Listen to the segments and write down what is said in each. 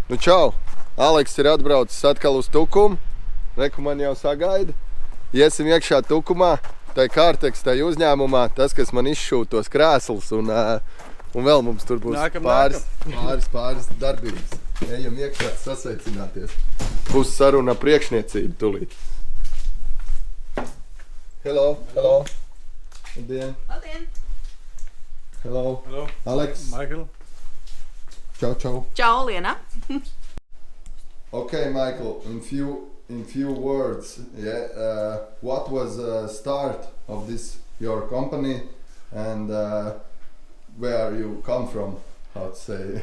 Nu čau! Aleks ir atbraucis atkal uz Tukumu. Reku man jau sagaida. Iesim iekšā Tukumā, tai Kārteks, tai uzņēmumā, tas, kas man izšūt tos krēslus un vēl mums tur būs pāris darbības. Ejam iekšā sasveicināties. Būs saruna priekšniecība tulīt. Hello. Labdien. Hello. Alex. Michael. Ciao. Ciao, Liena. Okay, Michael, in few words, what was the start of this your company and where you come from, how to say?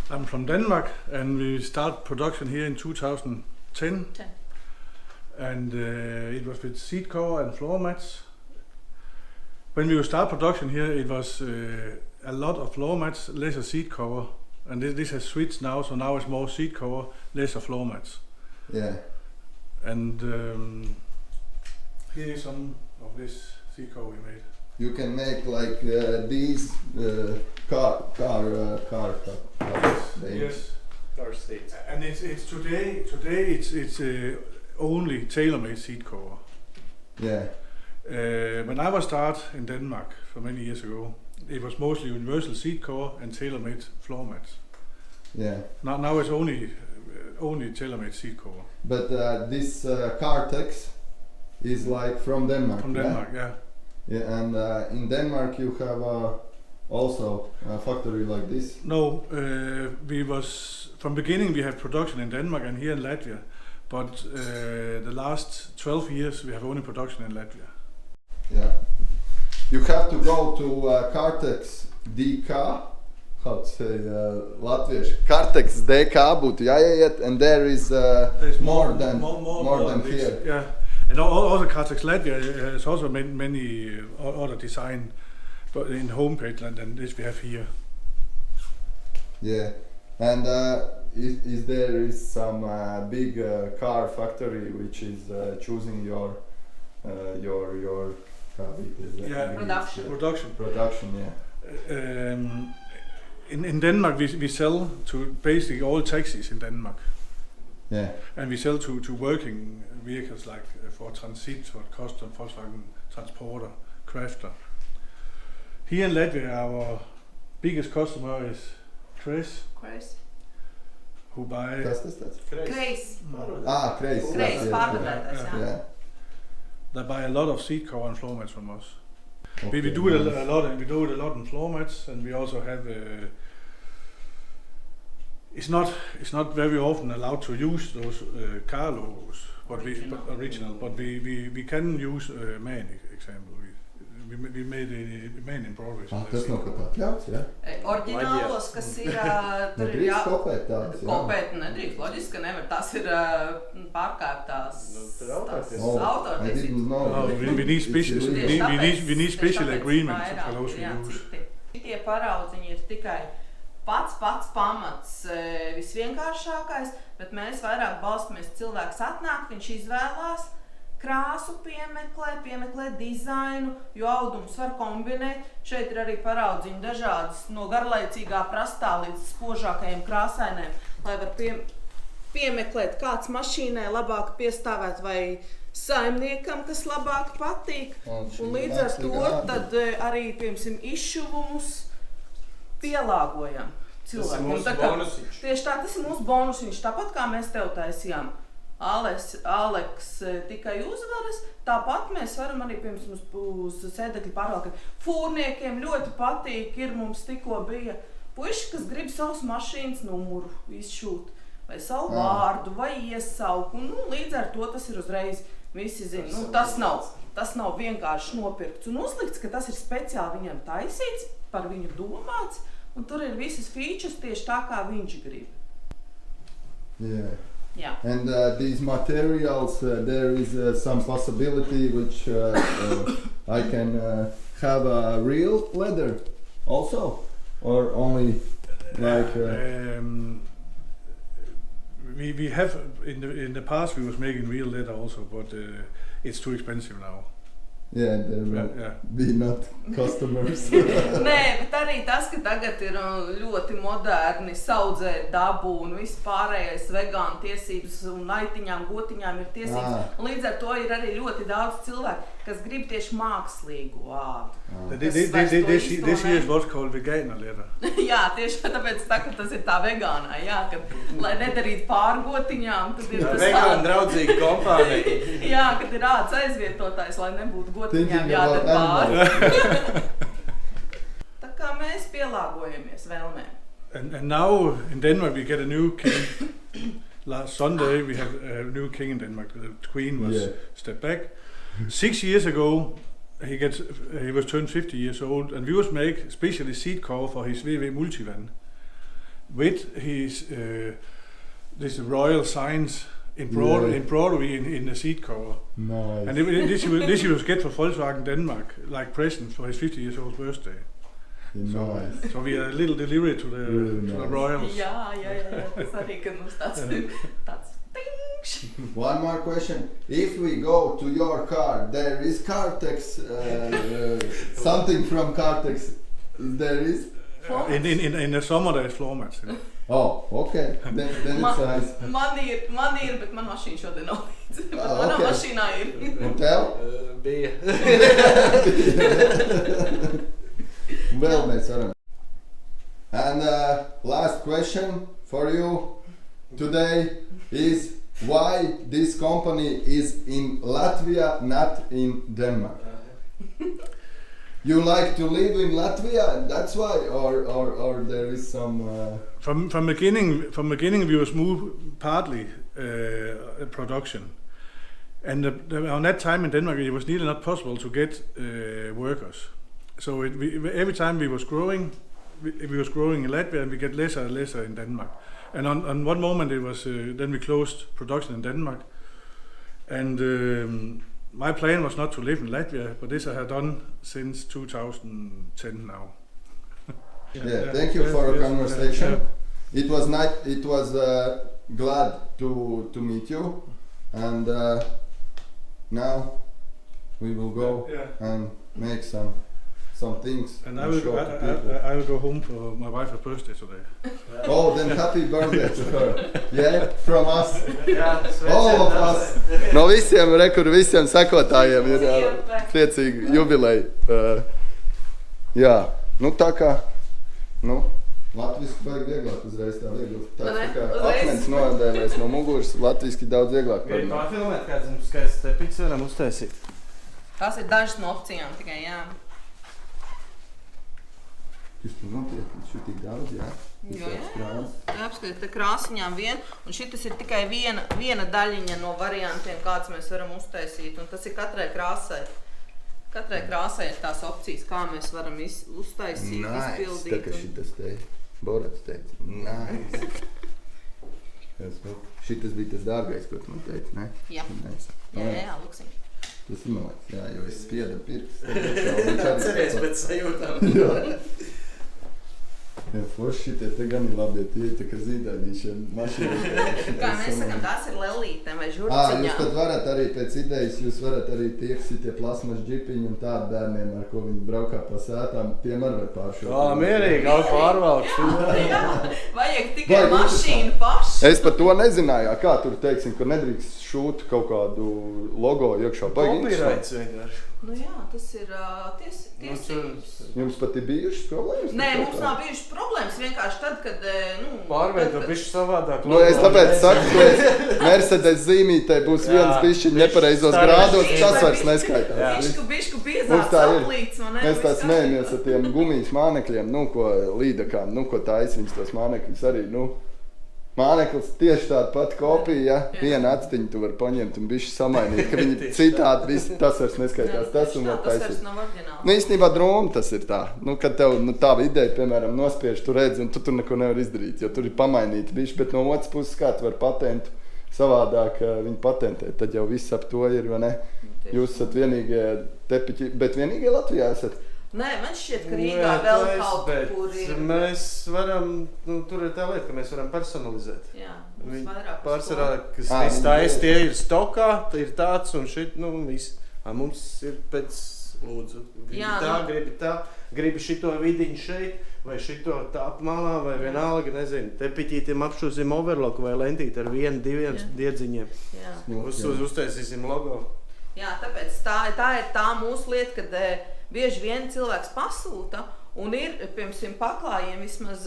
I'm from Denmark and we start production here in 2010. And it was with seat cover and floor mats. When we start production here, it was a lot of floor mats, less a seat cover. And this has switched now, so now it's more seat cover, less of floor mats. Yeah. And here is some of this seat cover we made. You can make like these car Yes. Car seats. And it's today it's only tailor-made seat cover. Yeah. When I was start in Denmark for many years ago, it was mostly universal seat cover and tailor-made floor mats. Yeah. Now it's only tailor-made seat cover. But this Cartex is like from Denmark. From Denmark, yeah. Yeah, and in Denmark you have also a factory like this. No, we was from beginning we had production in Denmark and here in Latvia, but the last 12 years we have only production in Latvia. Yeah. You have to go to Cartex DK, how to say Latviešu. Cartex DK būtu jāiet, and there is more than here. Yeah, and also Cartex Latvia has also many other design, but in homepage than this we have here. Yeah, and is there some big car factory which is choosing your production, yeah. In Denmark we sell to basically all taxis in Denmark. Yeah. And we sell to working vehicles like for Transit, for Custom, Volkswagen Transporter, Crafter. Here in Latvia our biggest customer is Chris, who buy... Kas tas tāds? Kreis. Kreis. Pārdevējs, jā. Yeah. They buy a lot of seat cover and floor mats from us. Okay, We do it a lot, and we do it a lot in floor mats, and we also have. It's not very often allowed to use those car logos, but we can use MAN example. We made a MAN in Broadway. Tas nav kaut kā atļauts, jā? Oriģinālos, kas ir, tur ir Nedrīkst kopēt tāds, jā? Kopēt nedrīkst, loģiski, ka nevar. Tas ir pārkāptās autortiesības. I didn't know. We need special agreements for those who use. Šitie paraudziņi ir tikai pats pamats visvienkāršākais, bet mēs vairāk balstamies cilvēks atnāk, viņš izvēlās, krāsu piemeklē dizainu, jo audums var kombinēt. Šeit ir arī paraudziņi dažādas no garlaicīgā prastā līdz spožākajiem krāsainēm, lai var piemeklēt, kāds mašīnai labāk piestāvēt vai saimniekam, kas labāk patīk. Un līdz ar to tad arī, piemēram, izšuvumus pielāgojam cilvēkiem. Tas ir mūsu bonusiņš. Tieši tā, tas ir mūsu bonusiņš. Tāpat kā mēs tev taisījām Aleks tikai uzvaras, tāpat mēs varam arī, piemēram, uz sēdekļu pārvalkiem. Fūrniekiem ļoti patīk, mums tikko bija puiši, kas grib savus mašīnas numuru izšūt, vai savu vārdu, vai iesauku. Līdz ar to tas ir uzreiz, visi zina. Tas nav vienkārši nopirkts un uzlikts, ka tas ir speciāli viņam taisīts, par viņu domāts, un tur ir visas features tieši tā, kā viņš grib. Yeah. Yeah. And these materials, there is some possibility which I can have a real leather also, or only like. We have in the past we was making real leather also, but it's too expensive now. Yeah, there will be not customers. Nē, bet arī tas, ka tagad ir ļoti moderni saudzēt dabu un viss pārējais vegānu tiesības un aitiņām, gotiņām ir tiesības. Un līdz ar to ir arī ļoti daudz cilvēku, kas grib tieši mākslīgu ādu. This year is what's called veganer leather. Jā, tieši tāpēc tā, ka tas ir tā vegānā, jā, kad, lai nedarītu pār gotiņām, tad ir tas vegāna draudzīga kompānija. Jā, kad ir āds aizvietotājs, lai nebūtu gotiņām jādara pār. Tā kā mēs pielāgojamies vēlmēm. And now in Denmark we get a new king. Last Sunday we had a new king in Denmark. The queen was stepped back. 6 years ago he was turned 50 years old, and we was make especially seat cover for his VW Multivan with his this royal signs embroidery in the seat cover. Nice. And this he was get for Volkswagen Denmark like present for his 50 years old birthday. Nice. So we are a little delivery to the royals. Jā, tas arī, kad mums tāds tingš. One more question. If we go to your car, there is Cartex, something from Cartex, there is? In the summer there is floor mats. Yeah. Oh, okay. Then it's nice. Man ir, bet man mašīna šodien nav līdzi. Manā mašīnā ir. Un tev? Bija. Vēl mēs varam. And last question for you today is why this company is in Latvia, not in Denmark? You like to live in Latvia, that's why, or there is some. From beginning we was moved partly production, and on that time in Denmark it was nearly not possible to get workers. So every time we was growing in Latvia, and we get lesser and lesser in Denmark. And on one moment it was then we closed production in Denmark, and my plan was not to live in Latvia, but this I have done since 2010 now. Thank you for your conversation. Yeah. It was nice. It was glad to meet you, and now we will go and make some things. And I will go home for my wife's birthday today. Oh, then happy birthday to her. Yeah, from us. Jā, all of us. No visiem visiem sekotājiem ir priecīgi jubileja. Jā, nu tā kā, latviski vajag vieglāk uzreiz tā vieglāk. Tā kā akmens noādēvēs no muguras, latviski daudz vieglāk. Pārfilmēt, kāds mums skaists tepiks varam uztaisīt. Tas ir dažas no opcijām tikai, jā. Jūs tur notiek, šī tik daudz, jā? Jā. Apskatīt, te krāsiņām vien, un šitas ir tikai viena daļiņa no variantiem, kāds mēs varam uztaisīt, un tas ir katrai krāsai. Katrai krāsai ir tās opcijas, kā mēs varam uztaisīt, izpildīt. Tā kā šitas te, Borats teica, nice. Šitas bija tas dārgais, ko tu man teici, ne? Jā, jā, luksim. Tas ir malēks, jā, jo es spiedu pirks. Cerēs pēc sajūtām. Jā, forši šitie te gan ir labi, ja tie tā kā zīdainīšiem mašīnām. Kā mēs sakam, tās ir lelītēm vai žurciņām. Jūs tad varat arī pēc idejas, jūs varat arī tie plasmas džipiņi un tādi bērniem, ar ko viņi braukā pa sētām, tiem arī var pāršot. Mierīgi, kaut pārvalks. Jā, vajag tikai mašīnu pašu. Es par to nezināju, kā tur teiksim, ka nedrīkst šūt kaut kādu logo iekšā. Copyrights vienkārši. Nu jā, tas ir tiesības. Jums pat ir bijušas problēmas? Nē, mums nav bijušas problēmas, vienkārši tad, kad, Pārveido bišķi savādāk. Es tāpēc saku, ka Mercedes zīmītē būs viens bišķiņ nepareizos grādos, tas vairs neskaitās. Bišku biezāks aplīts, man Mēs tā smējamies ar tiem gumijas mānekļiem, ko līdakām, ko tais viņas tos mānekļus arī, Māneklis tieši tāda pati kopija, ja? Viena atstiņa tu var paņemt un bišķi samainīt, ka viņi citādi visi, tas vairs neskaitās, tas un var taisīt. Tas vairs nav oriģināli. Īstenībā droma tas ir tā, kad tev tāva ideja, piemēram, nospiež, tu redzi, un tu tur neko nevar izdarīt, jo tur ir pamainīti bišķi, bet no otras puses, kā tu var patentu savādāk viņu patentēt, tad jau viss ap to ir, vai ne? Jūs esat vienīgie tepiķi, bet vienīgie Latvijā esat? Nē, man šķiet, ka Rīgā vēl kaut kur ir. Mēs varam, tur ir tā lieta, ka mēs varam personalizēt. Jā, mums vairāk. Pārsvarā, kas viss taisa, tie ir stokā, ir tāds un šit, viss. Mums ir pēc lūdzu. Jā, Gribi šito vidiņu šeit, vai šito tāp malā, vai vienalga, nezinu, tepiķītiem apšūsim overloku vai lentīt ar 1-2 diedziņiem. Jā. Uztaisīsim logo. Jā, tāpēc tā ir tā mūsu lieta, kad bieži vien cilvēks pasūta un ir, piemēram, paklājiem vismaz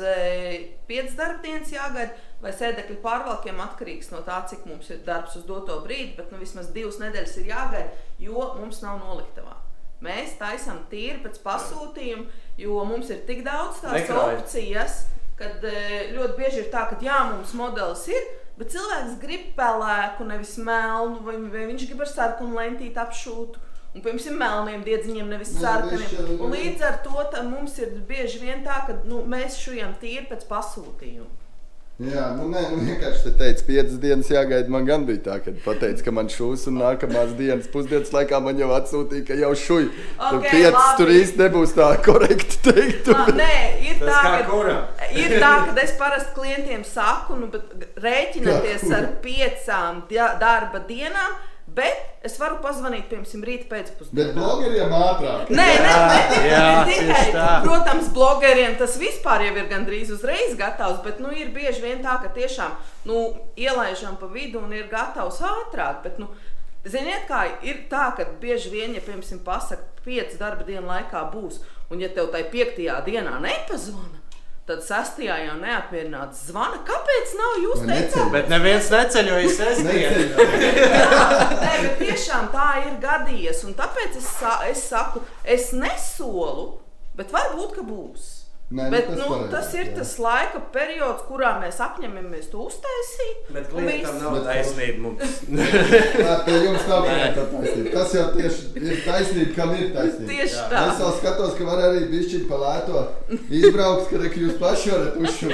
5 darbdienas jāgaida, vai sēdekļu pārvalkiem atkarīgs no tā, cik mums ir darbs uz doto brīdi, bet vismaz 2 nedēļas ir jāgaida, jo mums nav noliktavā. Mēs taisam tīri pēc pasūtījuma, jo mums ir tik daudz tās opcijas, kad ļoti bieži ir tā, ka jā, mums modelis ir, bet cilvēks grib pelēku, nevis melnu, vai viņš grib ar sarkanu lentīti apšūtu, un, piemēram, melniem diedziņiem, nevis sarkaniem. Un līdz ar to mums ir bieži vien tā, ka mēs šujam tīri pēc pasūtījuma. Jā, vienkārši te teica, 5 dienas jāgaida. Man gan bija tā, kad pateica, ka man šūs un nākamās dienas pusdienas laikā man jau atsūtīja, ka jau šuj. Okay, 5 tur īsti nebūs tā korekti teikt. Nē, ir tā, ka es parasti klientiem saku, bet rēķināties ar 5 darba dienām, bet es varu pazvanīt, piemēram, rīta pēcpusdienā. Bet blogeriem ātrāk. Nē, tikai, protams, blogeriem tas vispār jau ir gandrīz uzreiz gatavs, bet ir bieži vien tā, ka tiešām ielaižam pa vidu un ir gatavs ātrāk, bet ziniet kā, ir tā, ka bieži vien, ja, piemēram, pasaka 5 darba dienu laikā būs, un ja tev tai 5. dienā nepazvana, tad 6. jau neapmierināts zvana. Kāpēc nav jūs teicāt? Bet neviens neceļo, es dienu. Nē, bet tiešām tā ir gadījies. Un tāpēc es saku, es nesolu, bet varbūt, ka būs. Nē, bet tas ir tas laika periods, kurā mēs apņemamies to uztaisīt. Bet klientam nav taisnība mums. Pie jums nav taisnība. Tas jau tieši ir taisnība, kam ir taisnība. Tieši tā. Es vēl skatos, ka var arī bišķiņ pa lēto izbraukt, ka jūs paši varat uzšūt.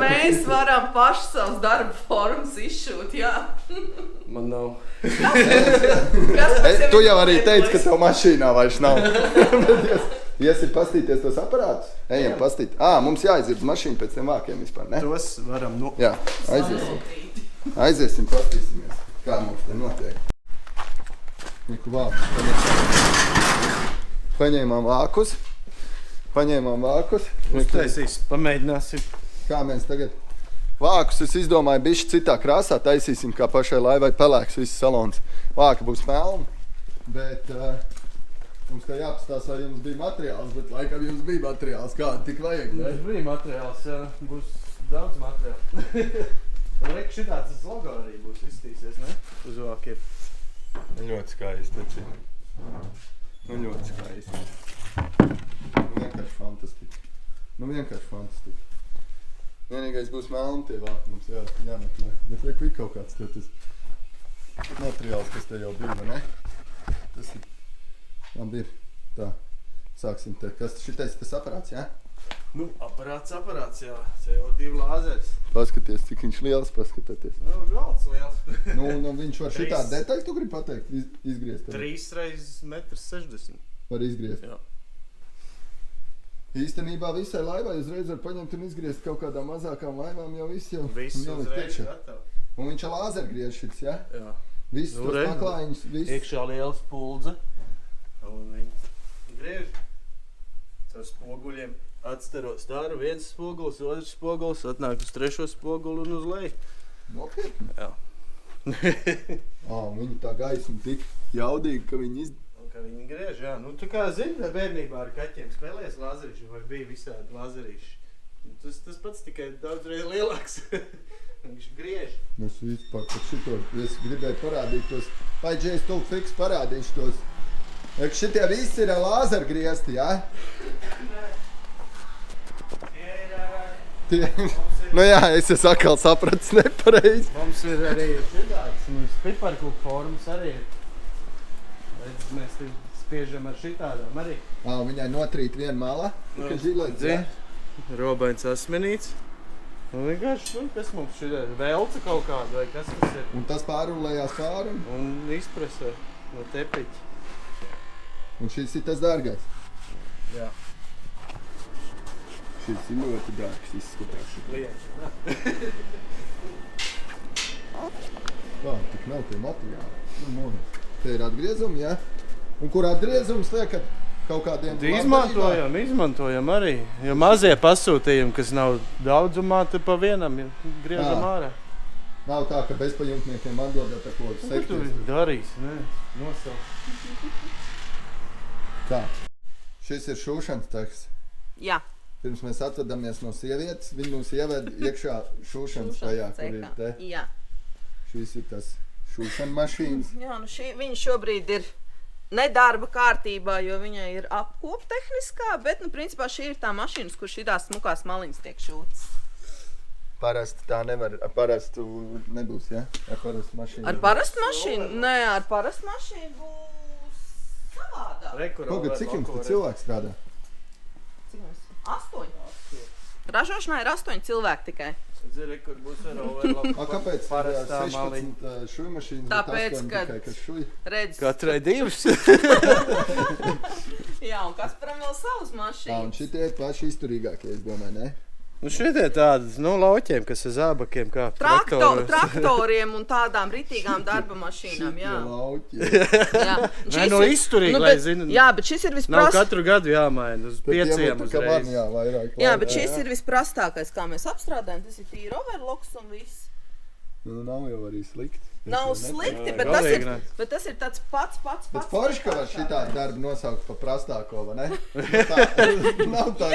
Mēs varam paši savus darba formas izšūt, jā. Man nav. Tu jau arī teici, ka tev mašīnā vairs nav. Iesim pastīties tos aparātus? Ejam pastīt. Mums jāizvirz mašīnu pēc tiem vākiem vispār, ne? Tos varam Jā, aiziesim, pastīsimies, kā mums te notiek. Niku vākus. Paņēmām vākus. Uztaisīs, pamēģināsim. Kā mēs tagad? Vākus es izdomāju bišķi citā krāsā, taisīsim kā pašai laivai pelēks viss salons. Vāka būs melna, bet mums kā jāpastās, vai jums bija materiāls, bet laikam jums bija materiāls, kāda tik vajag, ne? Mums bija materiāls, jā, būs daudz materiāls. Un reik šitāds tas logo arī būs izstīsies, ne? Uz vākiem. Ļoti skaisti, ļoti skaisti. Vienkārši fantastika. Vienīgais būs melni tie vāki, mums jāmeklē. Bet reik bija kaut kāds tas materiāls, kas te jau bija, vai ne? Tas ir. Labi ir. Tā. Sāksim te. Kas šitais tas aparāts, jā? Aparāts, jā. CO2 lāzers. Paskaties, cik viņš liels, paskatieties. Galds liels. Viņš var šitā detaļu, tu gribi pateikt, izgriezt? 3x1,60 m. Var izgriezt? Jā. Īstenībā visai laivai uzreiz var paņemt un izgriezt kaut kādām mazākām laivām, jau viss jau. Viss uzreiz gatavi. Un viņš ar lāzergriež šits, jā? Jā. Viss tos paklājiņus, viss. Iekšā liels puldze. Un viņi griež caur spoguļiem. Atstaro staru, viens spogulis, otrs spogulis, atnāk uz 3. spoguli un uz leju. Nopietni? Jā. Viņi tā gaisma tik jaudīgi, ka viņi Ka viņi griež, jā. Tu kā zini, bērnībā ar kaķiem spēlējies lāzerīši vai bija visādi lāzerīši. Tas pats tikai daudzreiz lielāks. Viņš griež. Es vispār par šito, es gribēju parādīt tos, paģēs tu fiks parādīšu tos. Šitie visi ir lāzergriezti, jā? Jā, es atkal sapratis nepareizi. Mums ir arī šitāds, mums piparkūku formas arī ir. Mēs te spiežam ar šitādām arī. Viņai notrīt viena mala, ka žilets, jā? Robains asmenīts. Un vienkārši, kas mums šitā ir? Velca kaut kāda vai kas tas ir? Un tas pārulējās pāri? Un izpresē no tepiķa. Un šis ir tas dārgais? Jā. Šis ir ļoti dārgs izskatās. Klients, Tā, tik nav tie materiāli. Te ir atgriezumi, jā? Un kur atgriezums liekat kaut kādiem Izmantojam arī. Jo mazie pasūtījumi, kas nav daudzumā, tad pa vienam griežam ārā. Nav tā, ka bezpajumtniekiem atdodat ar ko sekties. Tu darīsi, ne? Nosaukt. Tā, šis ir šūšanas teksts. Jā. Pirms mēs atvadamies no sievietes, viņi mūs ieved iekšā šūšanas tajā, kur ir te. Jā. Šis ir tas šūšana mašīnas. Jā, nu viņa šobrīd ir nedarba kārtībā, jo viņai ir apkoptehniskā, bet, nu, principā šī ir tā mašīnas, kur šitās smukās maliņas tiek šūtas. Parasti tā nevar, ar parastu nebūs, ja? Ar parastu mašīnu. Ar parastu mašīnu? Nē, ar parastu mašīnu būs savādāk. Kaut cik jums te cilvēki strādā? Cik mums? 8. Ražošanā ir 8 cilvēki tikai. Zini, kur būs ar overloku. Kāpēc parastā 16 šuj mašīnas, Tāpēc, bet 8 kad- tikai, kas šuj? Redz. Katrai divas. Jā, un Kasparam vēl savas Un mašīnas. šitie ir paši izturīgākie, es domāju, ne? Nu šitie tādas, lauķiem, kas ar zābakiem kā Traktoriem un tādām ritīgām darba mašīnām, jā. Šitie lauķi. Jā. Un Nē, šis no ir- izturīgi, nu, lai bet- zinu. Jā, bet šis ir Nav visprast. katru gadu jāmaina uz 5 uzreiz. Jā, vairāk. Jā, bet šis ir visprastākais, kā mēs apstrādājam. Tas ir tīri overloks un viss. Nu, nav jau arī slikti. Nav slikti, Jā, bet galīgi ne. tas ir tāds pats. Bet forši, ka var šitā darbu nosaukt pa prastāko, vai ne? Tā, nav tā,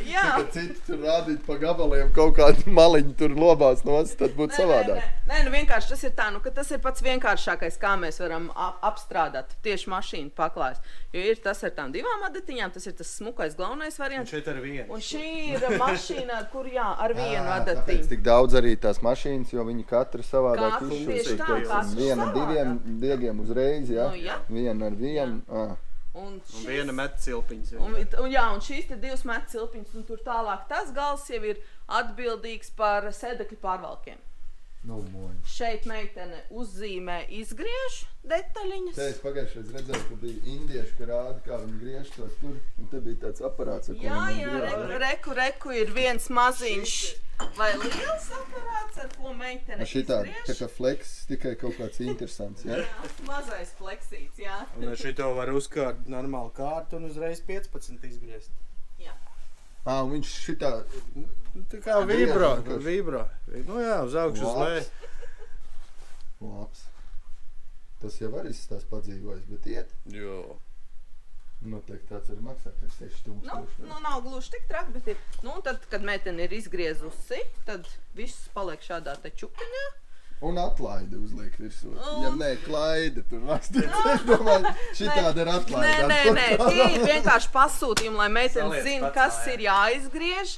Jā. ka citi tur rādīt pa gabaliem kaut kādu maliņu tur lobās nost, tad būtu savādāk. Nē, nu vienkārši tas ir tā, nu, ka tas ir pats vienkāršākais, kā mēs varam apstrādāt tieši mašīnu paklājas. Jo ir tas ar tām divām adatiņām, tas ir tas smukais galvenais Un variants. šeit ar vienu. Un šī ir mašīna, ar kur ar vienu Tāpēc adatiņu. tik daudz arī tās mašīnas, jo viņi katra savādāk Katrs izšūs. tieši tā, katrs Viena savādāk. diviem diegiem uzreiz, jā? Nu, jā. Viena ar vienu. Un Un viena met cilpiņas. un šīs te divas met cilpiņas, un tur tālāk tas gals jau ir atbildīgs par sēdekļu pārvalkiem. Nu, moņi. Šeit meitene uzzīmē izgriež detaļiņas. Te es pagājušreiz redzēju, ka bija indieši, ka rāda, kā viņi griež tos tur. Un te bija tāds aparāts, ar ko Jā, viņi jā, reku ir viens maziņš vai liels aparāts, ar ko meitene Šitā, tā izgriež. kā flex, tikai kaut kāds interesants, jā? Jā, mazais fleksīts, jā. Un ar šito var uzkārt normālu kārtu un uzreiz 15 izgriezt. Jā. Un viņš šitā, Tā kā vibro. Nu jā, uz augšu uz leju. labs. Tas jau arī tās padzīvojas, bet iet. Jo. Noteikti tāds arī maksā, ka 6000. Nu, nav gluži tik traki, bet ir. Nu, un tad, kad meitene ir izgriezusi, tad viss paliek šādā te čupiņā. Un atlaidi uzliek virsū. Ja nē, klaide tur rakstīt. Es domāju, šitāda ir atlaide. Nē, tie ir vienkārši pasūtījumi, lai meitene Saliec zina, pats kas mājā. ir jāizgriež.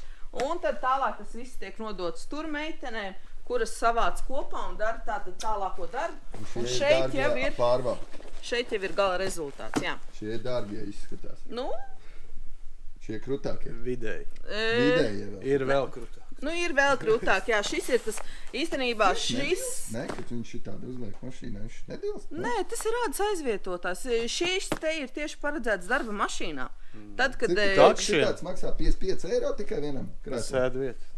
Un tad tālāk tas viss tiek nodots tur meitenēm, kuras savāc kopā un dara tālāko darbu. Un šeit jau ir, pārvalk. šeit jau ir gala rezultāts, jā. Šie dārgie izskatās. Nu, Šie krutākie. Vidēji. Vidējie vēl. Ir vēl krūtāk. nu ir vēl krūtāk, jā. Šis ir tas, īstenībā šis... Nē, kad viņš šitādi uzliek mašīnā, viņš nedilst. Nē, tas ir ādas aizvietotājs. Šis te ir tieši paredzēts darba mašīnā. Tad, kad... Šitāds maksā 55 eiro tikai vienam krēslam. Sēd vieta.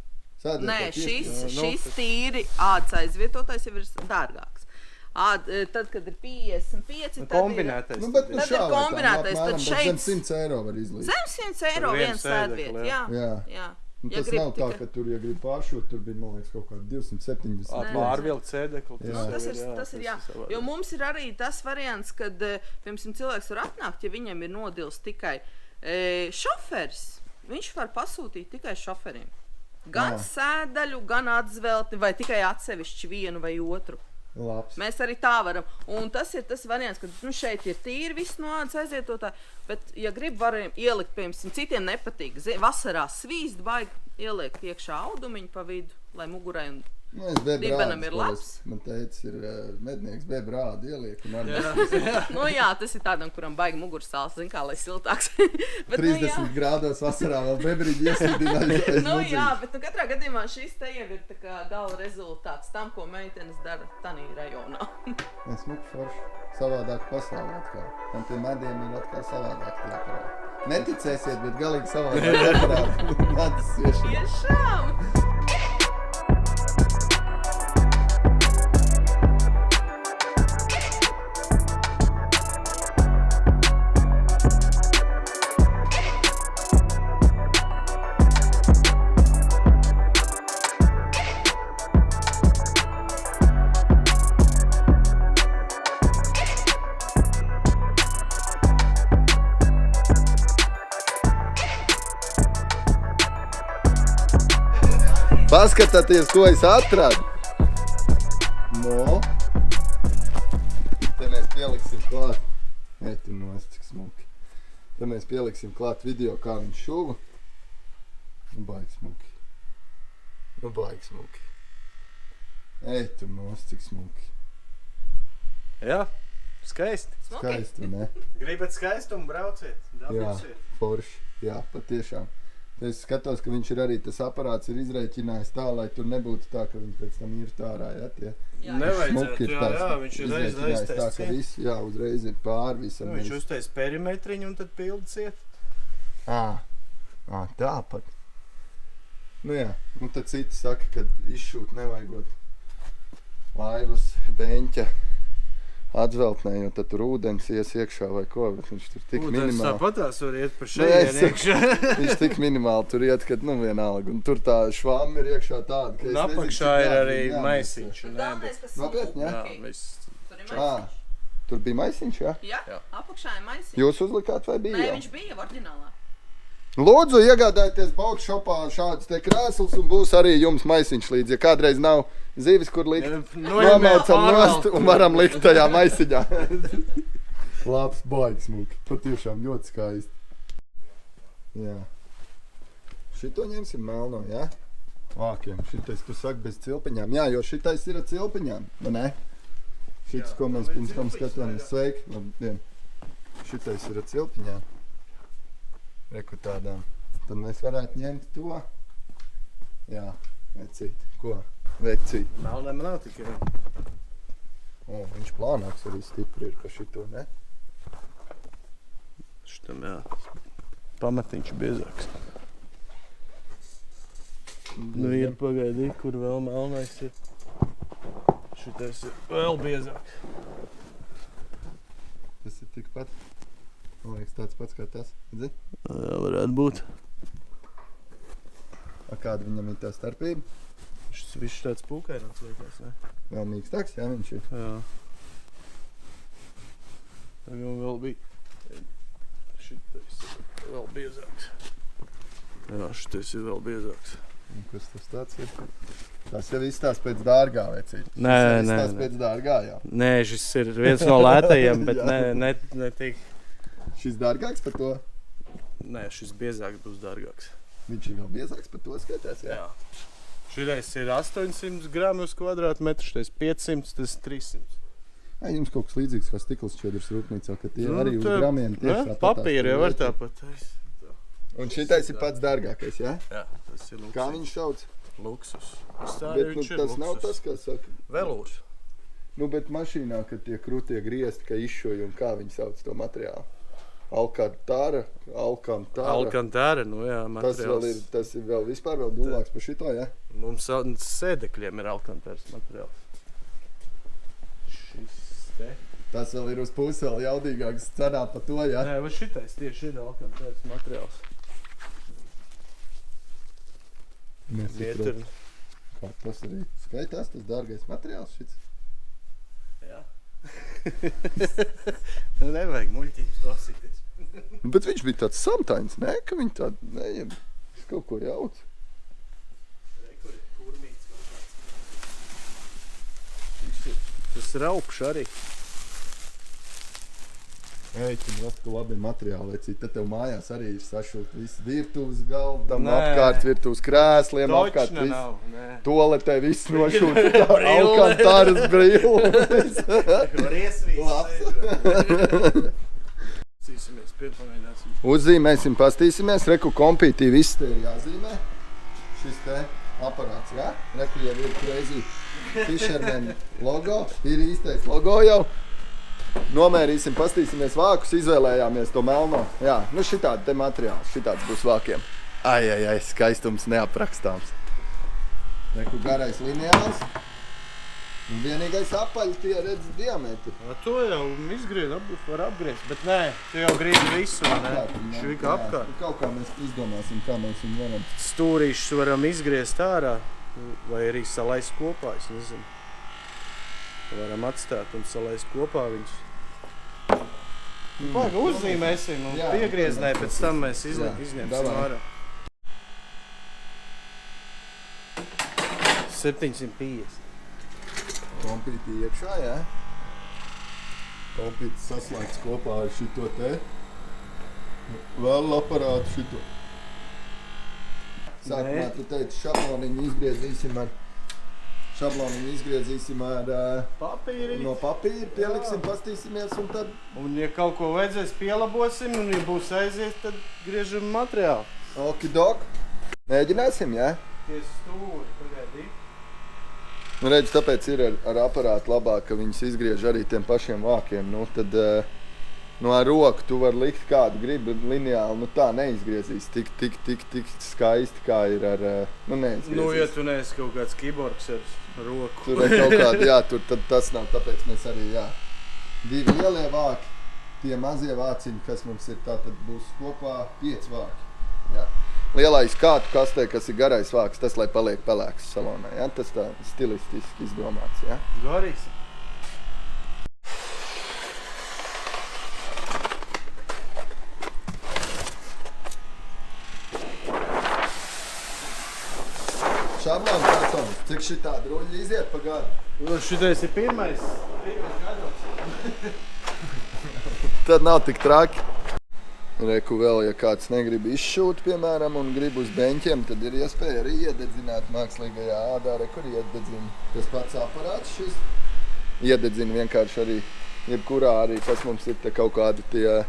Nē, šis tīri ādas aizvietotājs jau ir dārgāks. Tad, kad ir 55, tad Kombinētais. Nu, bet nu Tad ir šā vai tā, kombinētais, apmēram, tad bet šeit- zem 100 eiro var izlīdz. zem 100 eiro Par vienu viens sēdviet. sēdekli, Jā, Jā. jā. Un Ja tas grib nav tā, tikai- ka tur, ja grib pāršūt, tur bija, man liekas, kaut kādi 270. Pārvilkt sēdekli. Jā. Nu, tas ir jā. Jo mums ir arī tas variants, kad, piemēram, cilvēks var atnākt, ja viņam ir nodils tikai šoferis. Viņš var pasūtīt tikai šoferiem. Gan sēdaļu, gan atzvelti, vai tikai atsevišķi vienu vai otru. Labs. Mēs arī tā varam. Un tas ir tas variants, ka nu, šeit ir tīri viss no ādas aizietotāji. Bet, ja grib, varam ielikt, piemēram, citiem nepatīk. Vasarā svīst, baigi ieliekt iekšā audumiņu pa vidu, lai mugurai un Nu, es bebu Dibenam rādus, ir ko labs. es- Man teicis, ir mednieks bebu rādu ieliek. Un arī Nu jā, tas ir tādam, kuram baigi mugursāls, zin kā, lai siltāks. Bet, 30 grādos vasarā vēl bebrīģi ieslidināja. Nu jā, bet nu, katrā gadījumā šis te jau ir tā kā gala rezultāts tam, ko meitenes dara tanī rajonā. Es muku forši. Savādāk pasaulē atkal. Un tie mediem ir atkal savādāk tie aparāti. Neticēsiet, bet galīgi savādāk aparāti. Medus sviešanā. Tiešām! Paskatieties, ko es atradu. No. Te mēs pieliksim klāt. Tu nost, cik smuki. Te mēs pieliksim klāt video, kā viņš šuva. Baigi smuki. Baigi smuki. Tu nost, cik smuki. Jā, skaisti. Skaisti, ne? Gribat skaistumu, brauciet. Jā, Dabīsiet. forši. Jā, patiešām. Es skatos, ka viņš ir arī, tas aparāts ir izrēķinājis tā, lai tur nebūtu tā, ka viņi pēc tam ir tārā, ja, tie Nevajadzētu, ir jā, viņš ir reiz izrēķinājis tā, ka viss, jā, uzreiz ir pār visam. Viņš uztais perimetriņu un tad pildiciet. Tāpat. Nu jā, un tad citi saka, ka izšūt nevajagot laivas beņķa atveltnē, jo tad tur ūdens ies iekšā vai ko, bet viņš tur tik minimāli. Tāpatās var iet par šeit iekšā. Viņš tik minimāli tur iet, kad vienalga. Un tur tā švāma ir iekšā tāda, ka Un apakšā ir arī maisiņš. Galvenais, kas Nopietni, jā? Jā, viss. Tur ir maisiņš. Tur bija maisiņš, jā? Jā, apakšā ir maisiņš. Jūs uzlikāt vai bija? Nē, jau? viņš bija oriģinālā. Lūdzu, iegādājieties Boatshopā šādus te krēslus un būs arī jums maisiņš līdz. Ja kādreiz nav zivis, kur likt, nomaucam nost un varam likt tajā maisiņā. Labs, baigi smuki. Patiešām ļoti skaisti. Jā. Šito ņemsim melno, jā? Vākiem. Šitais, tu saki, bez cilpiņām. Jā, jo šitais ir ar cilpiņām, vai ne? Šitas, ko mēs pirms tam skatāmies. Sveiki. Labdien. Šitais ir ar cilpiņām. Reku tādām. Tad mēs varētu ņemt to. Jā, vecīt. Ko? Vecīt. Melnēm nav tikai. Viņš plānāks arī stipri ir, ka šito, ne? Šitam, jā. Pamatiņš biezāks. Nu ir pagaidī, kur vēl melnais ir. Šitais ir vēl biezāk. Tas ir tikpat. Man liekas, tāds pats kā tas. Redzi? Jā, varētu būt. Kāda viņam ir tā starpība? Viņš tāds pūkaināts liekas, ne? Vēl mīkstāks, jā, viņš ir. Jā. Tagad vēl bija. Šitais ir vēl biezāks. Jā, šitais ir vēl biezāks. Un kas tas tāds ir? Tas jau izstāst pēc dārgā, vecīt. Nē, Izstāst pēc dārgā, jā. Nē, šis ir viens no lētajiem, bet ne tik. Šis dārgāks par to? Nē, šis biezāks būs dārgāks. Viņš ir vēl biezāks par to skaitās, jā? Jā. Šitais ir 800 grami uz kvadrātmetru, šitais 500, tas 300. Jums kaut kas līdzīgs kā stikls šķiedrs rūpnīcā, ka tie arī uz gramiem tieši tāpat. Papīri jau var tāpat. Un šitais ir pats dārgākais, jā? Jā, tas ir luksus. Kā viņš sauc? Luksus. Bet tas nav tas, kā saka. Velūrs. Nu, bet mašīnā, kad tie krūtie griezti, ka izšoja un kā viņi sauc to materiālu? Alcantara. Alcantara, nu jā, materiāls. Tas ir vēl vispār vēl dūlāks par šito, jā? Mums sēdekļiem ir Alcantaras materiāls. Šis te. Tas vēl ir uz pusi vēl jaudīgāks cenā par to, jā? Nē, vai šitais tieši ir Alcantaras materiāls. Nesaprotu. Kā tas arī skaitās, tas dārgais materiāls šits? Jā. Nevajag muļķības klausīties. Bet viņš bija tāds samtains, ne? Ka viņi tādu neiem. Es kaut ko jauc. Kur ir kurmīts kaut kāds. Tas ir augš arī. Tu labi materiāli, vecīt. Tad tev mājās arī ir sašūt visi virtuves galdam, apkārt virtuves krēsliem, apkārt Točna viss. nav, nē. Toletē viss nošūt. Alcantaras brilles. Var iesvīt. Cīsimies, piepamēģināsim. Uzzīmēsim, pastīsimies. Reku kompītī viss te ir jāzīmē. Šis te aparāts, jā? Reku jau ir Crazy Fisherman logo. Ir īstais logo jau. Nomērīsim, pastīsimies vākus, izvēlējāmies to melno. Jā, nu šitādi te materiāls, šitāds būs vākiem. Ai, skaistums neaprakstāms. Reku garais lineāls. Un vienīgais apaļi tie redz diametri. To jau izgriezt, var apgriezt, bet nē, tu jau griezt visu, ne? Švika apkārt. Kaut kā mēs izdomāsim, kā mēs viņu varam. Stūrīšus varam izgriezt ārā, vai arī salaist kopā, es nezinu. Varam atstāt un salaist kopā viņus. Paga, uzzīmēsim un piegrieznē, pēc tam mēs izņemsim ārā. 750. Kompīti iekšā, jā. Kompītis saslēgts kopā ar šito te. Vēl aparātu šito. Sākumā tu teici, šabloniņu izgriezīsim ar Papīri. no papīra, pieliksim, pastīsimies un tad... Un ja kaut ko vajadzēs, pielabosim, un ja būs aizies, tad griežam materiālu. Okidok. Mēģināsim, jā? Tie stūri, pagaidī. Nu, redz, tāpēc ir ar aparātu labāk, ka viņus izgriež arī tiem pašiem vākiem. Nu, tad ar roku tu vari likt kādu gribi lineāli, nu tā neizgriezīs tik skaisti, kā ir ar, neizgriezīs. Nu, ja tu neesi kaut kāds kiborgs ar roku. Tur ir kaut kādi, jā, tad tas nav, tāpēc mēs arī, jā. 2 lielie vāki, tie mazie vāciņi, kas mums ir, tā tad būs kopā 5 vāki, jā. Lielais kātu kastē, kas ir garais vāks, tas, lai paliek pelēks salonā, jā? Tas tā stilistiski izdomāts, jā? Garīgs. Šablona kartons, cik šitā druļļa iziet pa gadu? Šitais ir pirmais gados. Tad nav tik traki. Reku vēl, ja kāds negrib izšūt, piemēram, un grib uz beņķiem, tad ir iespēja arī iededzināt mākslīgajā ādā, kur iededzina. Tas pats aparāts šis iededzina vienkārši arī, jebkurā arī, kas mums ir te kaut kādi tie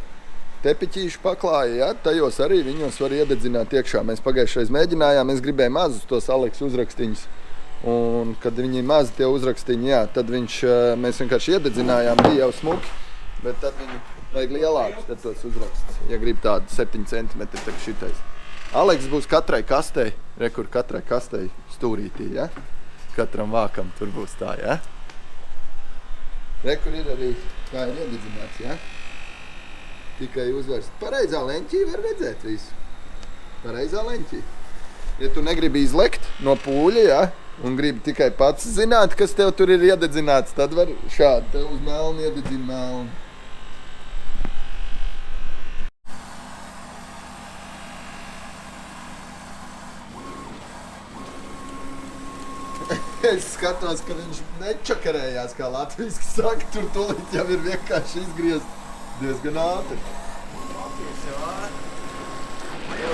tepiķīši paklāja, ja? Tajos arī viņos var iededzināt iekšā. Mēs pagājušreiz mēģinājām, es gribēju mazus tos Aleks uzrakstiņus, un kad viņi mazi tie uzrakstiņi, jā, tad mēs vienkārši iededzinājām, bija jau smuki, bet tad viņi vajag lielākus, tad tos uzraksts, ja grib tādu 7 cm, tā kā šitais. Aleks būs katrai kastei, kur katrai kastei stūrītī, ja? Katram vākam tur būs tā, ja? Kur ir arī, kā ir iededzināts, ja? Tikai uzvērst. Pareizā leņķī var redzēt visu. Pareizā leņķī. Ja tu negribi izlekt no pūļa, ja, un gribi tikai pats zināt, kas tev tur ir iededzināts, tad var šādi tev uz melnu iededzina melnu. Es skatos, ka viņš nečakarējās, kā latviski saka, tur tūlīt jau ir vienkārši izgriezt diezgan ātri.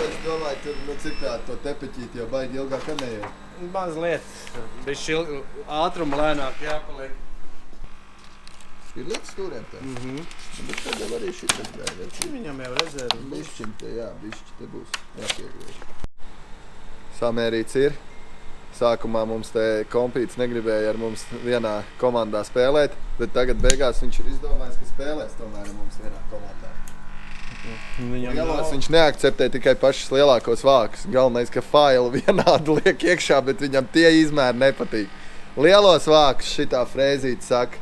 Es domāju, tur cik tādu to tepeķīt jau baigi ilgāk nejau. Mazliet. Bišķi ātrumu lēnāk jāpaliek. Ir līdz stūriem tā? Bet tad jau arī šitas gāja. Viņam jau rezervi. Bišķiņ te, jā, bišķi te būs jāpiegriež. Samērīts ir. Sākumā mums te kompīts negribēja ar mums vienā komandā spēlēt, bet tagad beigās viņš ir izdomājis, ka spēlēs tomēr ar mums vienā komandā. Lielos viņš neakceptē tikai pašus lielākos vākus. Galvenais, ka failu vienādu liek iekšā, bet viņam tie izmēri nepatīk. Lielos vākus šitā frēzīte saka.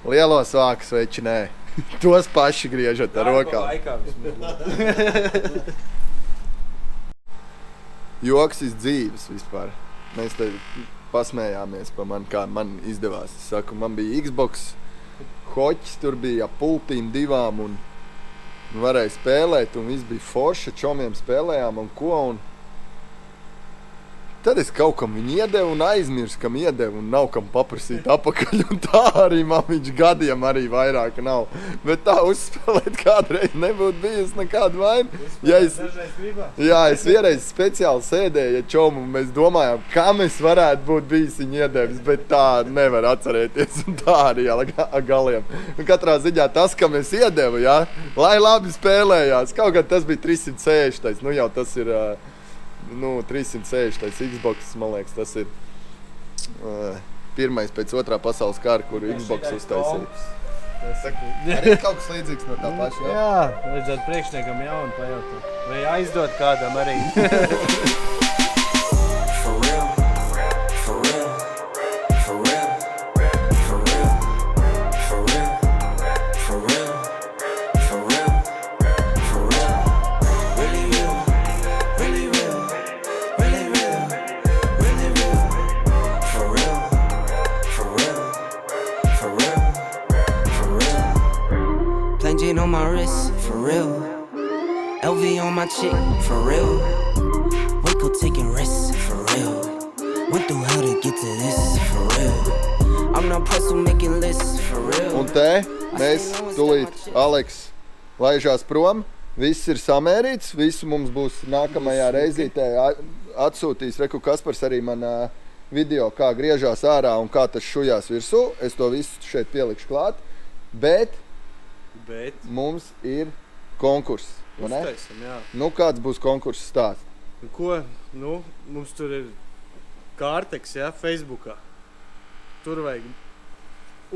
Lielos vākus veči nē. Tos paši griežat ar rokām. Joks iz dzīves vispār. Mēs te pasmējāmies pa man, kā man izdevās. Es saku, man bija Xbox hoķis, tur bija pultīm 2 un varēja spēlēt, un viss bija forši, čomiem spēlējām un ko. Un tad es kaut kam viņu iedevu un aizmirsu, kam iedevu un nav kam paprasīt apakaļ. Un tā arī man viņš gadiem arī vairāk nav. Bet tā uzspēlēt kādreiz nebūtu bijusi nekāda vaina. Ja es vienreiz speciāli sēdēju, ja čomu, un mēs domājām, kam es varētu būt bijis viņa iedevis, bet tā nevar atcerēties. Un tā arī galiem. Un katrā ziņā tas, kam es iedevu, ja, lai labi spēlējās. Kaut gan tas bija 360, nu jau tas ir... 360 Xbox, man liekas, tas ir pirmais pēc 2. pasaules kara, kuru Xbox uztaisīja. Arī kaut kas līdzīgs no tā paša, jā? Jā, vajadzētu priekšniekam jaunu pajautāt. Vai aizdot kādam arī. On my wrist, for real. LV on my chick, for real. Waco taking risks, for real. Went through hell to get to this, for real. I'm not pressed with making lists, for real. Un te mēs tūlīt, Aleks, laižās prom. Viss ir samērīts, visu mums būs nākamajā reizītē atsūtīs. Reku Kaspars arī man video, kā griežās ārā un kā tas šujās virsū. Es to visu šeit pielikšu klāt. Bet mums ir konkurss. Uztaisim, jā. Nu, kāds būs konkurss stāsts? Ko? Nu, mums tur ir Kārteks, jā, Facebookā. Tur vajag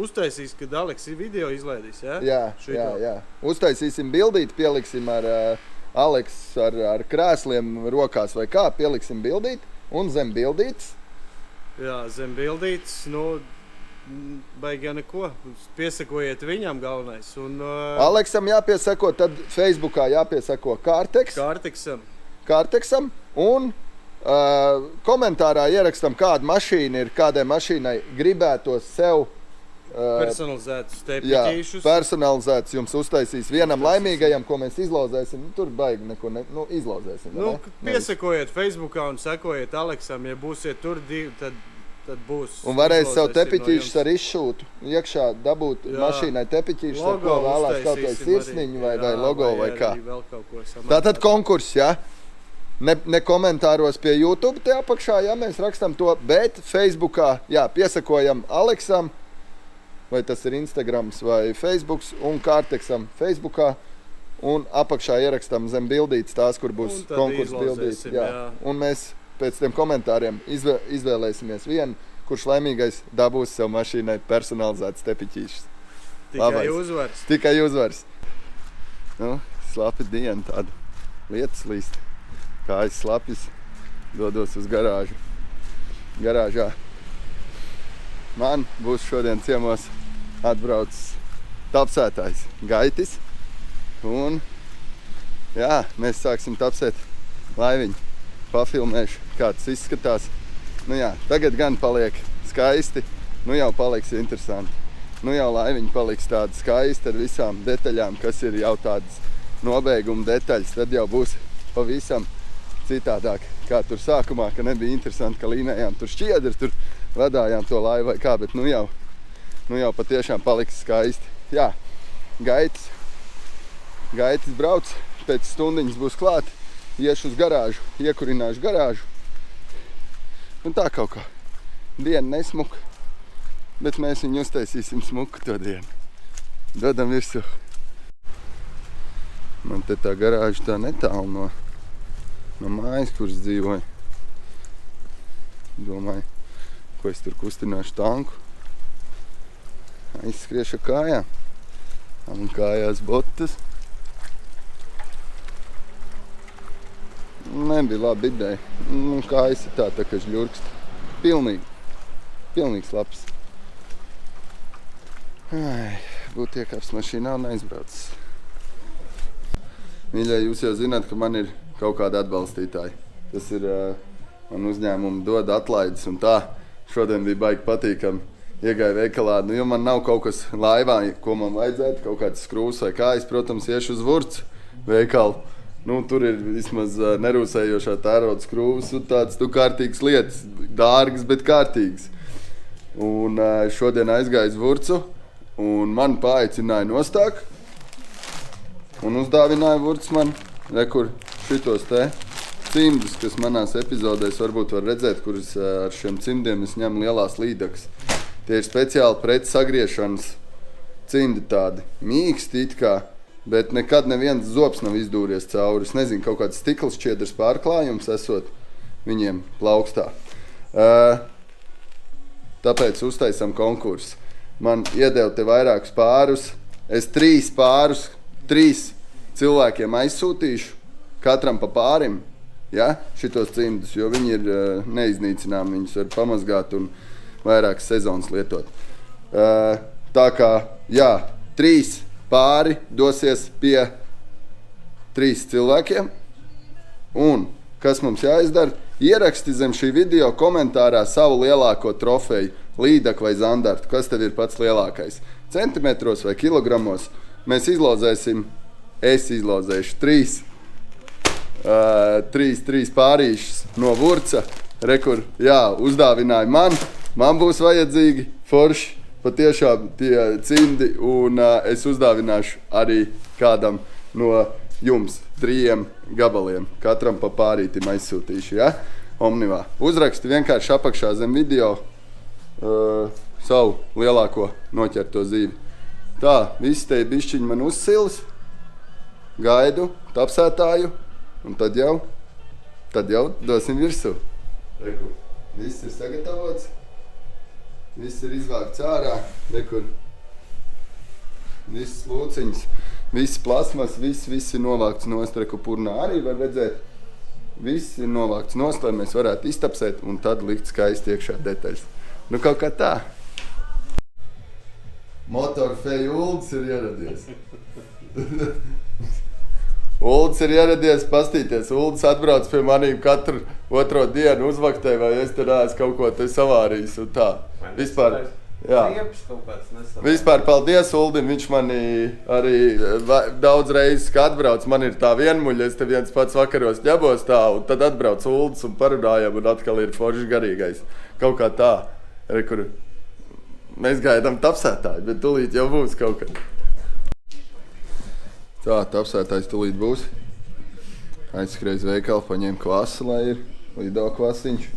uztaisīs, kad Aleks video izlaidīs, jā? Jā. Uztaisīsim bildīt, pieliksim ar Aleks ar krēsliem rokās vai kā, pieliksim bildīt un zem bildītes. Jā, zem bildītes, nu, baigi jau neko. Piesakojiet viņam galvenais. Un, Aleksam jāpiesako, tad Facebookā jāpiesako Kārteksam un komentārā ierakstam, kāda mašīna ir, kādai mašīnai gribētos sev personalizētus tepiķīšus. Personalizētus jums uztaisīs vienam laimīgajam, ko mēs izlozēsim. Tur baigi neko izlozēsim. Piesakojiet Facebookā un sekojiet Aleksam. Ja būsiet tur divi, tad būs. Un varēs sev tepiķīšus ar izšūtu iekšā dabūt mašīnai tepiķīšus, ar ko vēlās kaut vai sirsniņu vai logo vai kā. Tātad konkurss, jā? Ne komentāros pie YouTube te apakšā, jā, mēs rakstam to, bet Facebookā, jā, piesakojam Aleksam, vai tas ir Instagrams vai Facebooks, un Kārteksam Facebookā, un apakšā ierakstam zem bildītes tās, kur būs konkurss bildītes. Jā. Un mēs pēc tiem komentāriem izvēlēsimies vienu, kurš laimīgais dabūs sev mašīnai personalizētas tepiķīšas. Tikai uzvars. Nu, slapi diena tāda. Lietas līst. Kājas slapjas. Dodos uz garāžu. Garāžā. Man būs šodien ciemos atbraucis tapsētājs Gaitis. Un, jā, mēs sāksim tapsēt laiviņu. Pafilmēšu, kā tas izskatās. Nu jā, tagad gan paliek skaisti. Nu jau paliks interesanti. Nu jau laiviņi paliks tādi skaisti ar visām detaļām, kas ir jau tādas nobeiguma detaļas. Tad jau būs pavisam citādāk, kā tur sākumā, ka nebija interesanti, ka līnējām tur šķiedri, tur vadājām to laivu vai kā, bet nu jau patiešām paliks skaisti. Jā, Gaitis brauc, pēc stundiņas būs klāt, iešu uz garāžu, iekurināšu garāžu. Un tā kaut kā. Diena nesmuka, bet mēs viņu uztaisīsim smuku to dienu. Dodam virsū. Man te tā garāža tā netālu no mājas, kuras dzīvoju. Domāju, ko es tur kustināšu tanku. Aizskriešu kājām. Un kājās botas. Nebija labi ideja. Kājas ir tā kā žļurkst. Pilnīgs labs. Būtu iekāps mašīnā un aizbraucis. Mīļie, jūs jau zināt, ka man ir kaut kādi atbalstītāji. Tas ir, man uzņēmumi dod atlaides un tā. Šodien bija baigi patīkami. Iegāju veikalā, jo man nav kaut kas laivā, ko man vajadzētu, kaut kāds skrūvs vai kā. Es, protams, iešu uz Vurts veikalu. Tur ir vismaz nerūsējošā tērauda skrūvs un tāds kārtīgas lietas. Dārgas, bet kārtīgas. Un šodien aizgāju uz Vurcu un man paaicināja nostāk. Un uzdāvināja Vurts man, rekur šitos te cimdus, kas manās epizodēs varbūt var redzēt, kuras ar šiem cimdiem es ņemu lielās līdakas. Tie ir speciāli pret sagriešanas cimdi tādi, mīksti it kā, bet nekad neviens zobs nav izdūries cauri. Es nezinu, kaut kāds stikls šķiedrs pārklājums esot viņiem plaukstā. Tāpēc uztaisam konkursu. Man iedeva te vairākus pārus. Es 3 pārus, 3 cilvēkiem aizsūtīšu, katram pa pārim, ja, šitos cimdus, jo viņi ir neiznīcinām, viņus var pamazgāt un vairākas sezonas lietot. Tā kā, jā, 3 pāri dosies pie 3 cilvēkiem. Un, kas mums jāizdara? Ieraksti zem šī video komentārā savu lielāko trofeju, līdaku vai zandartu. Kas tev ir pats lielākais? Centimetros vai kilogramos? Mēs izlozēsim, es izlozēšu 3 pārīšus no Vurca. rekur, jā, uzdāvināja man būs vajadzīgi forši, patiešām tie cimdi, un es uzdāvināšu arī kādam no jums 3 gabaliem, katram pa pārītim aizsūtīšu, ja? Omnivā. Uzraksti vienkārši apakšā zem video savu lielāko noķerto zīvi. Tā, visi te bišķiņi man uzsilis, gaidu, tapsētāju, un tad jau dosim virsū. Rekur, viss ir sagatavots, viss ir izvākts ārā, rekur, viss lūciņas, viss plasmas, viss ir novākts nost, reku purnā arī var redzēt. Viss ir novākts nost, lai mēs varētu iztapsēt un tad likt skaisti iekšā detaļas. Nu kaut kā tā. Motorfeju Uldis ir ieradies. Uldis ir ieradies pastīties. Uldis atbrauc pie manīm katru otro dienu uzvaktē, vai es te neesmu kaut ko te savārījis un tā. Vispār, jā. Vispār paldies Uldim, viņš mani arī daudz reizes, kā atbrauc, man ir tā vienmuļa, es te viens pats vakaros ņebos tā, un tad atbrauc Uldis un parunājam, un atkal ir forši garīgais. Kaut kā tā, kur mēs gaidām tapsētāju, bet tūlīt jau būs kaut kad. Tā, tapsētājs tūlīt būs. Aizskreiz veikalu, paņēma kvasi, lai ir lido kvasiņš.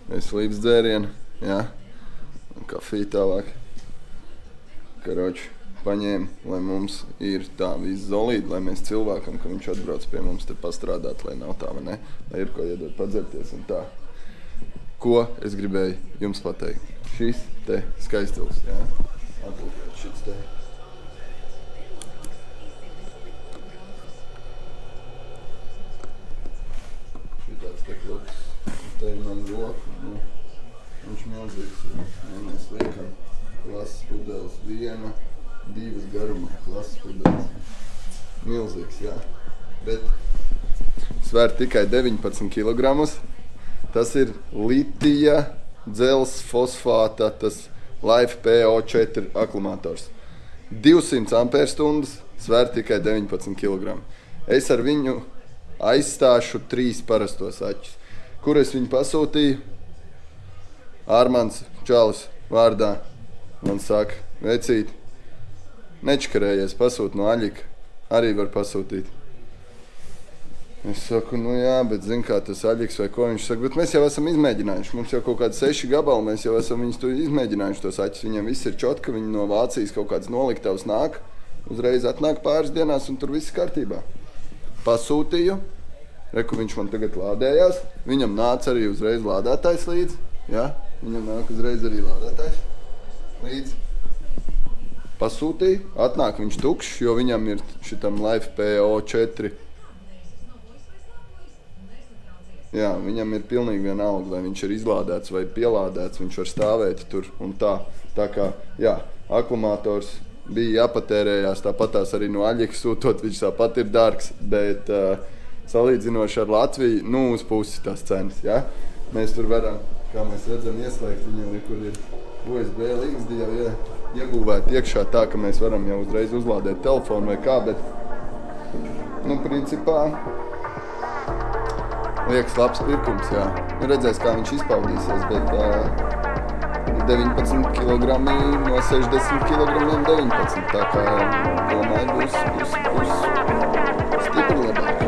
Veselības dzērienu, jā. Un kafiju tālāk. Karoči, paņēma, lai mums ir tā viss zolīdi, lai mēs cilvēkam, ka viņš atbrauc pie mums te pastrādāt, lai nav tā, vai ne? Lai ir ko iedot padzerties un tā. Ko es gribēju jums pateikt? Šis te skaistils, jā. Aplūkēt šis te. Šitāds te kloks. Te ir man roka. Nu, viņš milzīgs. Mēs liekam klases pudeles 1, 2 garumā. Klases pudeles. Milzīgs, jā. Bet svēr tikai 19 kilogramus. Tas ir litija, dzels, fosfāta, tas Life PO4 akumulators. 200 amperstundas, svēr tikai 19 kg. Es ar viņu aizstāšu 3 parastos aķus. Kur es viņu pasūtīju? Ārmans Čalis vārdā man saka, vecīt, nečkarējies, pasūt no Aļika, arī var pasūtīt. Es saku, nu jā, bet zin kā tas Aļiks vai ko viņš saka, bet mēs jau esam izmēģinājuši, mums jau kaut kādi 6 gabali, mēs jau esam viņus izmēģinājuši tos aķus, viņam viss ir čotka, viņi no Vācijas kaut kāds noliktavs nāk, uzreiz atnāk pāris dienās un tur viss kārtībā. Pasūtīju, reku viņš man tagad lādējās, viņam nāca arī uzreiz lādētājs līdz, jā, viņam nāk uzreiz arī lādētājs līdz. Pasūtīju, atnāk viņš tukšs, jo viņam ir šitam Life PO4. Jā, viņam ir pilnīgi vienalga, vai viņš ir izlādēts vai pielādēts, viņš var stāvēt tur un tā. Tā kā, jā, akumulators bija jāpatērējās, tāpatās arī no Aļika sūtot, viņš tāpat ir dārgs, bet salīdzinoši ar Latviju, nu uz pusi tās cenas, jā. Mēs tur varam, kā mēs redzam, ieslēgt viņam, kur ir USB līgzdi jau iegūvēt iekšā tā, ka mēs varam jau uzreiz uzlādēt telefonu vai kā, bet, nu, principā, liekas labs pirkums, jā. Nu, redzēs, kā viņš izpaudīsies, bet 19 kg no 60 kg 19. Tā kā, domāju, būs stipri labāk.